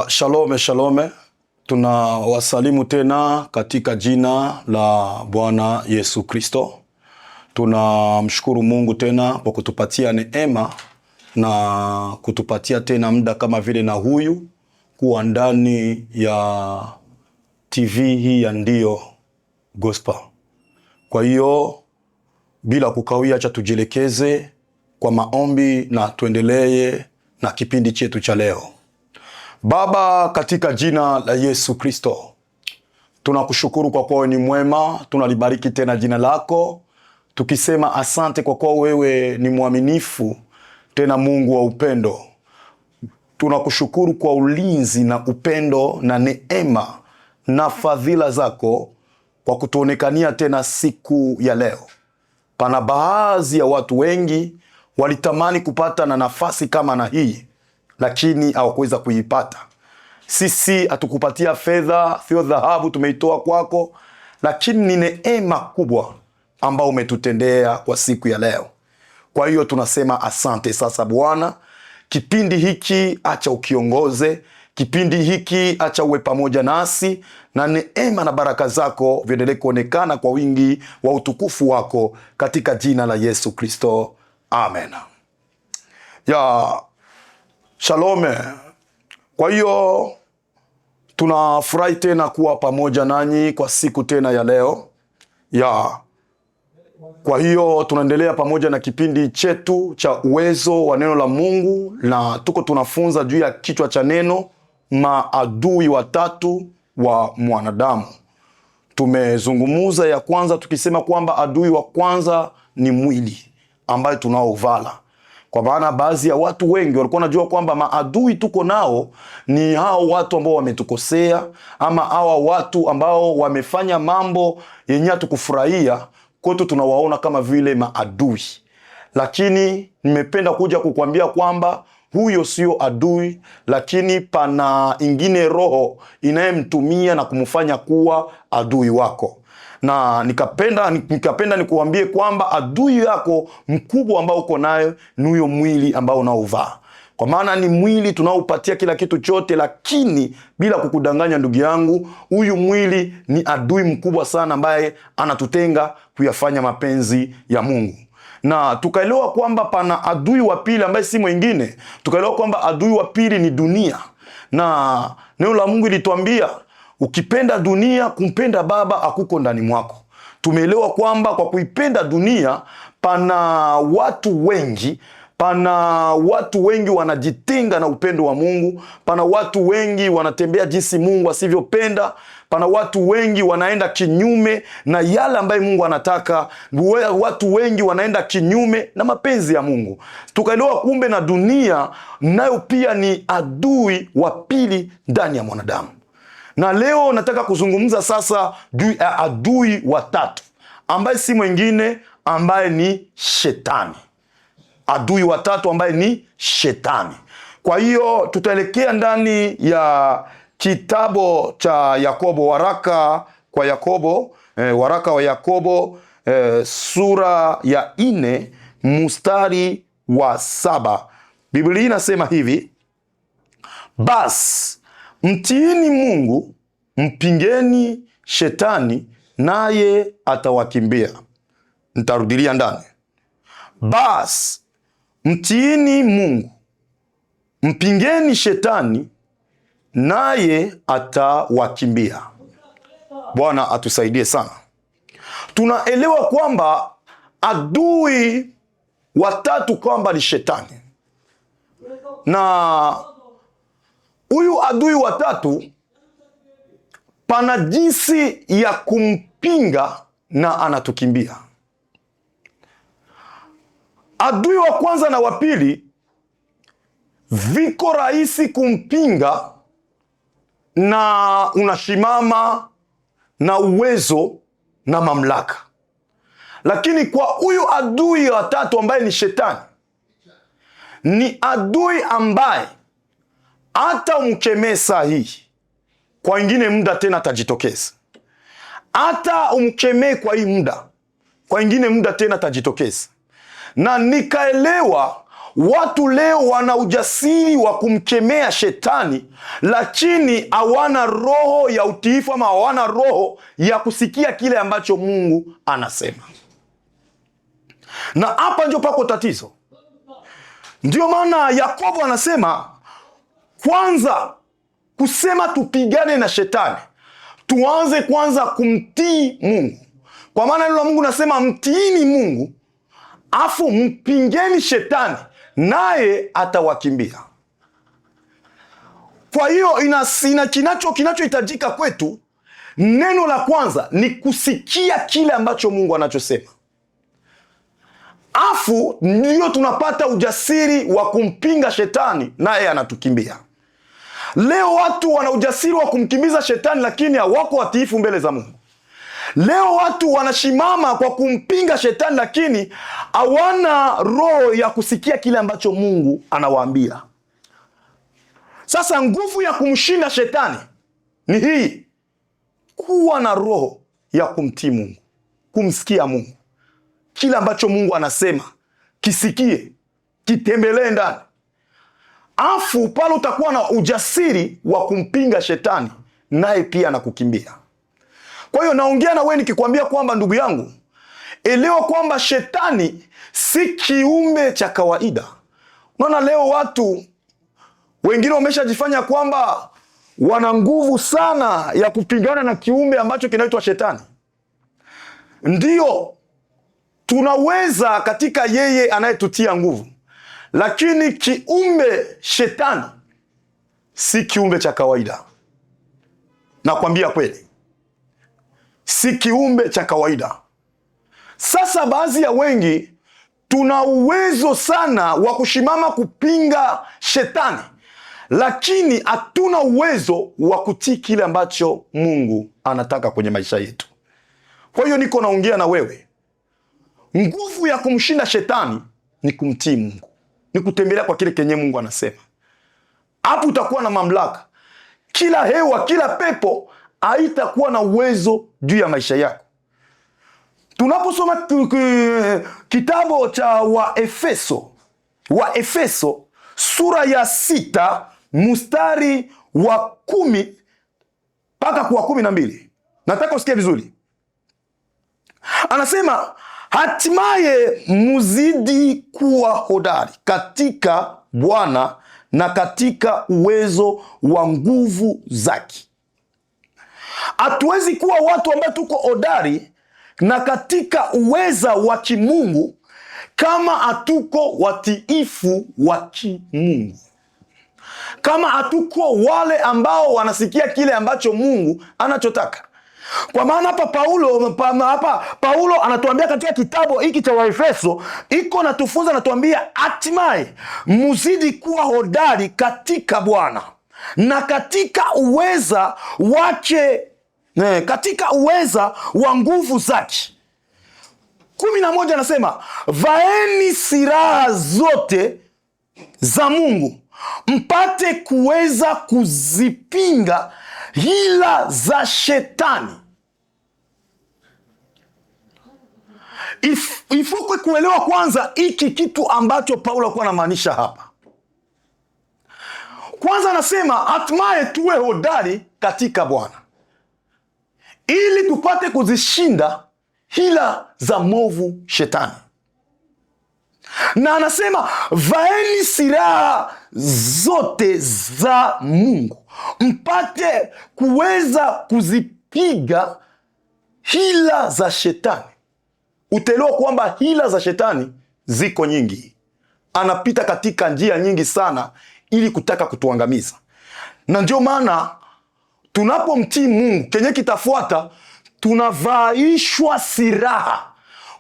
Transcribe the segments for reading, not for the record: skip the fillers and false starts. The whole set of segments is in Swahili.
Shalome, shalome. Tunawasalimu tena katika jina la Bwana Yesu Kristo. Tunamshukuru Mungu tena kwa kutupatia neema na kutupatia tena muda kama vile na huyu kuwa ndani ya TV hii ya Ndio Gospel. Kwa hiyo bila kukawia, acha tujielekeze kwa maombi na tuendelee na kipindi chetu cha leo. Baba, katika jina la Yesu Kristo, tunakushukuru kwa kuwa ni mwema. Tunalibariki tena jina lako, tukisema asante kwa kuwa wewe ni mwaminifu, tena Mungu wa upendo. Tunakushukuru kwa ulinzi na upendo na neema na fadhila zako kwa kutuonekania tena siku ya leo. Pana baadhi ya watu wengi walitamani kupata na nafasi kama na hii, lakini hawakuweza kuipata. Sisi hatukupatia fedha, sio dhahabu tumeitoa kwako, lakini ni neema kubwa ambao umetutendea kwa siku ya leo. Kwa hiyo tunasema asante. Sasa Bwana, kipindi hiki acha ukiongoze, kipindi hiki acha uwe pamoja nasi, na neema na baraka zako viendelee kuonekana kwa wingi wa utukufu wako, katika jina la Yesu Kristo, amen. Shalome. Kwa hiyo tunafurahi tena kuwa pamoja nanyi kwa siku tena ya leo. Kwa hiyo tunaendelea pamoja na kipindi chetu cha uwezo wa neno la Mungu, na tuko tunafunza juu ya kichwa cha neno, maadui watatu wa mwanadamu. Tumezungumuza ya kwanza tukisema kwamba adui wa kwanza ni mwili ambaye tunaovala. Kwa maana baadhi ya watu wengi walikuwa wanajua kwamba maadui tuko nao ni hao watu ambao wametukosea, ama hawa watu ambao wamefanya mambo yenye hatukufurahia, kwetu tunawaona kama vile maadui. Lakini nimependa kuja kukwambia kwamba huyo sio adui, lakini pana ingine roho inayemtumia na kumfanya kuwa adui wako. Na nikapenda nikuambie kwamba adui yako mkubwa ambao uko nayo ni huyo mwili ambao unaovaa. Kwa maana ni mwili tunaopatia kila kitu chote, lakini bila kukudanganya ndugu yangu, huyu mwili ni adui mkubwa sana ambaye anatutenga kuyafanya mapenzi ya Mungu. Na tukaelewa kwamba pana adui wa pili ambaye si mwingine. Tukaelewa kwamba adui wa pili ni dunia. Na neno la Mungu lituambia, ukipenda dunia, kumpenda Baba hakuko ndani mwako. Tumeelewa kwamba kwa kuipenda dunia, pana watu wengi wanajitenga na upendo wa Mungu. Pana watu wengi wanatembea jinsi Mungu asivyopenda. Pana watu wengi wanaenda kinyume na yale ambaye Mungu anataka. Watu wengi wanaenda kinyume na mapenzi ya Mungu. Tukaelewa kumbe na dunia nayo pia ni adui wa pili ndani ya mwanadamu. Na leo nataka kuzungumza sasa juu ya adui wa tatu ambaye si mwingine, ambaye ni Shetani. Adui wa tatu ambaye ni Shetani. Kwa hiyo tutaelekea ndani ya kitabu cha Yakobo, waraka wa Yakobo, sura ya 4 mstari wa 7. Biblia inasema hivi: basi mtiini Mungu, mpingeni Shetani, naye atawakimbia. Nitarudilia ndani. Basi mtiini Mungu, mpingeni Shetani, naye atawakimbia. Bwana atusaidie sana. Tunaelewa kwamba adui watatu kwamba ni Shetani. Na huyu adui watatu pana jinsi ya kumpinga na anatukimbia. Adui wa kwanza na wa pili viko rahisi kumpinga na unashimama na uwezo na mamlaka. Lakini kwa huyu adui wa tatu ambaye ni Shetani, ni adui ambaye hata umkemee saa hii, kwa ingine muda tena atajitokeza. Hata umkemee kwa hii muda, kwa ingine muda tena atajitokeza. Na nikaelewa watu leo wana ujasiri wa kumkemea shetani, lakini hawana roho ya utiifu ama hawana roho ya kusikia kile ambacho Mungu anasema. Na hapa ndio pako tatizo. Ndio maana Yakobo anasema kwanza kusema tupigane na shetani, tuanze kwanza kumtii Mungu. Kwa maana neno la Mungu nasema mtiini Mungu, afu mpingeni shetani, naye atawakimbia. Kwa hiyo kinachohitajika kwetu, neno la kwanza ni kusikia kile ambacho Mungu anachosema, afu ndio tunapata ujasiri wa kumpinga shetani, naye anatukimbia. Leo watu wana ujasiri wa kumkimbiza shetani, lakini hawako watiifu mbele za Mungu. Leo watu wanashimama kwa kumpinga shetani, lakini hawana roho ya kusikia kile ambacho Mungu anawaambia. Sasa nguvu ya kumshinda shetani ni hii: kuwa na roho ya kumtii Mungu, kumsikia Mungu. Kile ambacho Mungu anasema kisikie, kitembelee ndani, afu pale utakuwa na ujasiri wa kumpinga shetani, naye pia na kukimbia. Kwa hiyo naongea na wewe nikikwambia kwamba, ndugu yangu, elewa kwamba shetani si kiumbe cha kawaida. Unaona leo watu wengine wameshajifanya kwamba wana nguvu sana ya kupigana na kiumbe ambacho kinaitwa shetani. Ndiyo, tunaweza katika yeye anayetutia nguvu, lakini kiumbe shetani si kiumbe cha kawaida. Nakwambia kweli, si kiumbe cha kawaida. Sasa baadhi ya wengi tuna uwezo sana wa kushimama kupinga shetani, lakini hatuna uwezo wa kutii kile ambacho Mungu anataka kwenye maisha yetu. Kwa hiyo niko naongea na wewe, nguvu ya kumshinda shetani ni kumtii Mungu, ni kutembelea kwa kile kenye Mungu anasema. Hapo utakuwa na mamlaka. Kila hewa, kila pepo haitakuwa na uwezo juu ya maisha yako. Tunaposoma kitabu cha Waefeso sura ya 6 mstari wa 10 mpaka kwa 12, nataka usikie vizuri. Anasema, hatimaye muzidi kuwa hodari katika Bwana na katika uwezo wa nguvu zake. Hatuwezi kuwa watu ambao tuko hodari na katika uweza wa kimungu kama hatuko watiifu wa kimungu, kama hatuko wale ambao wanasikia kile ambacho Mungu anachotaka. Kwa maana hapa Paulo anatuambia katika kitabu hiki cha Waefeso, iko natufunza, anatuambia hatimaye muzidi kuwa hodari katika Bwana na katika uweza wake, katika uweza wa nguvu zake. 11 anasema, vaeni silaha zote za Mungu mpate kuweza kuzipinga hila za shetani. Ifukwe kuelewa kwanza hiki kitu ambacho Paulo alikuwa anamaanisha hapa. Kwanza anasema hatimaye tuwe hodari katika Bwana ili tupate kuzishinda hila za movu shetani. Na anasema vaeni silaha zote za Mungu mpate kuweza kuzipiga hila za shetani. Utaelewa kwamba hila za shetani ziko nyingi, anapita katika njia nyingi sana ili kutaka kutuangamiza. Na ndio maana tunapomtii Mungu, kenye kitafuata tunavaishwa silaha.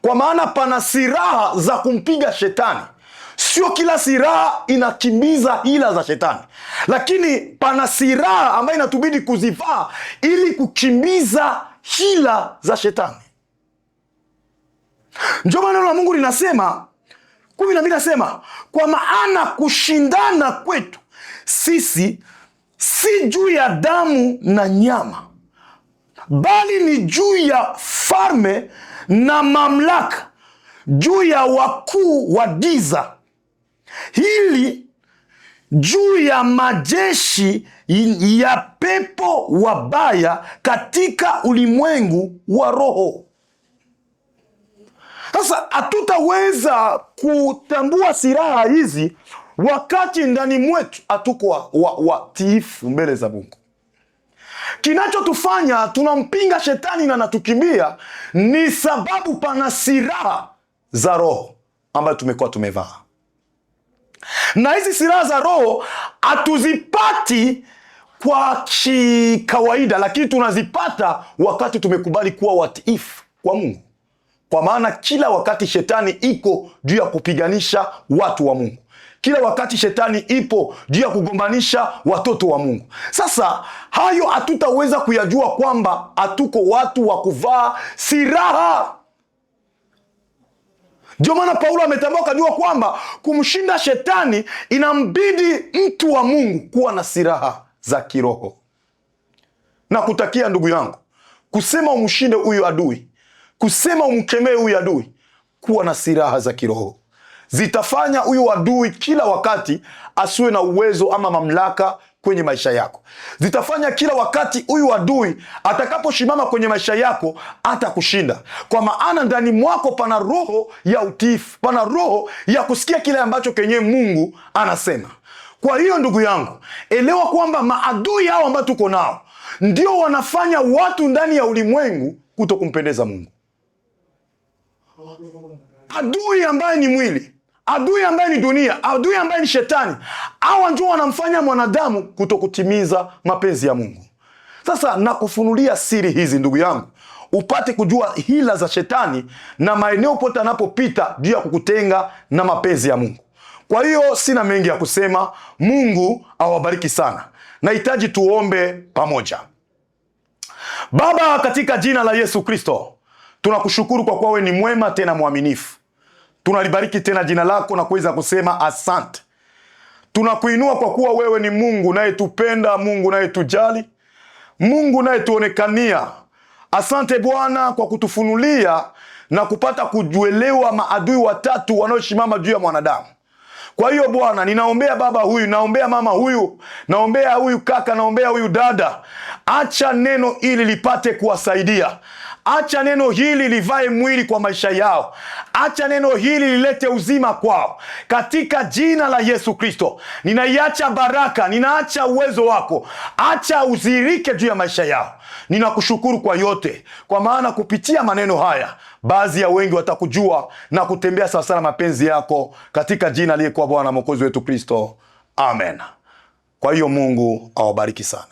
Kwa maana pana silaha za kumpiga shetani. Sio kila silaha inakimbiza hila za shetani, lakini pana silaha ambayo inatubidi kuzivaa ili kukimbiza hila za shetani. Ndio maana neno la Mungu linasema 12 nasema, kwa maana kushindana kwetu sisi si juu ya damu na nyama, bali ni juu ya falme na mamlaka, juu ya wakuu wa giza, hili juu ya majeshi ya pepo wabaya katika ulimwengu wa roho. Sasa hatutaweza kutambua silaha hizi wakati ndani mwetu hatuko watiifu mbele za Mungu. Kinachotufanya tunampinga shetani na natukimbia ni sababu pana silaha za roho ambayo tumekuwa tumevaa. Na hizi silaha za roho hatuzipati kwa kawaida, lakini tunazipata wakati tumekubali kuwa watiifu kwa Mungu. Kwa maana kila wakati shetani iko juu ya kupiganisha watu wa Mungu. Kila wakati shetani ipo juu ya kugombanisha watoto wa Mungu. Sasa hayo hatutaweza kuyajua kwamba hatuko watu wa kuvaa silaha. Ndio maana Paulo ametambua kujua kwamba kumshinda shetani inambidi mtu wa Mungu kuwa na silaha za kiroho. Na kutakia ndugu yangu, kusema umshinde huyu adui, kusema umkemee huyu adui, kuwa na silaha za kiroho. Zitafanya huyu adui kila wakati asiwe na uwezo ama mamlaka kwenye maisha yako. Zitafanya kila wakati huyu adui atakaposhimama kwenye maisha yako hata kushinda. Kwa maana ndani mwako pana roho ya utiifu, pana roho ya kusikia kile ambacho kenye Mungu anasema. Kwa hiyo ndugu yangu, elewa kwamba maadui hao ambao tuko nao ndio wanafanya watu ndani ya ulimwengu kutokumpendeza Mungu. Adui ambaye ni mwili, adui ambaye ni dunia, adui ambaye ni shetani, hawa ndio wanamfanya mwanadamu kutokutimiza mapenzi ya Mungu. Sasa nakufunulia siri hizi ndugu yangu, upate kujua hila za shetani na maeneo pote anapopita juu ya kukutenga na mapenzi ya Mungu. Kwa hiyo sina mengi ya kusema. Mungu awabariki sana. Nahitaji tuombe pamoja. Baba, katika jina la Yesu Kristo, tunakushukuru kwa kuwa wewe ni mwema tena mwaminifu. Tunalibariki tena jina lako na kuweza kusema asante. Tunakuinua kwa kuwa wewe ni Mungu unayetupenda, Mungu unayetujali, Mungu unayetuonekania. Asante Bwana kwa kutufunulia na kupata kujuelewa maadui watatu wanaoshimama juu ya mwanadamu. Kwa hiyo Bwana, ninaombea baba huyu, naombea mama huyu, naombea huyu kaka, naombea huyu dada. Acha neno hili lipate kuwasaidia. Acha neno hili livae mwili kwa maisha yao. Acha neno hili lilete uzima kwao. Katika jina la Yesu Kristo, ninaiacha baraka, ninaacha uwezo wako. Acha uzirike juu ya maisha yao. Ninakushukuru kwa yote, kwa maana kupitia maneno haya baadhi ya wengi watakujua na kutembea sawa sana mapenzi yako, katika jina aliyekuwa Bwana Mwokozi wetu Kristo. Amen. Kwa hiyo Mungu awabariki sana.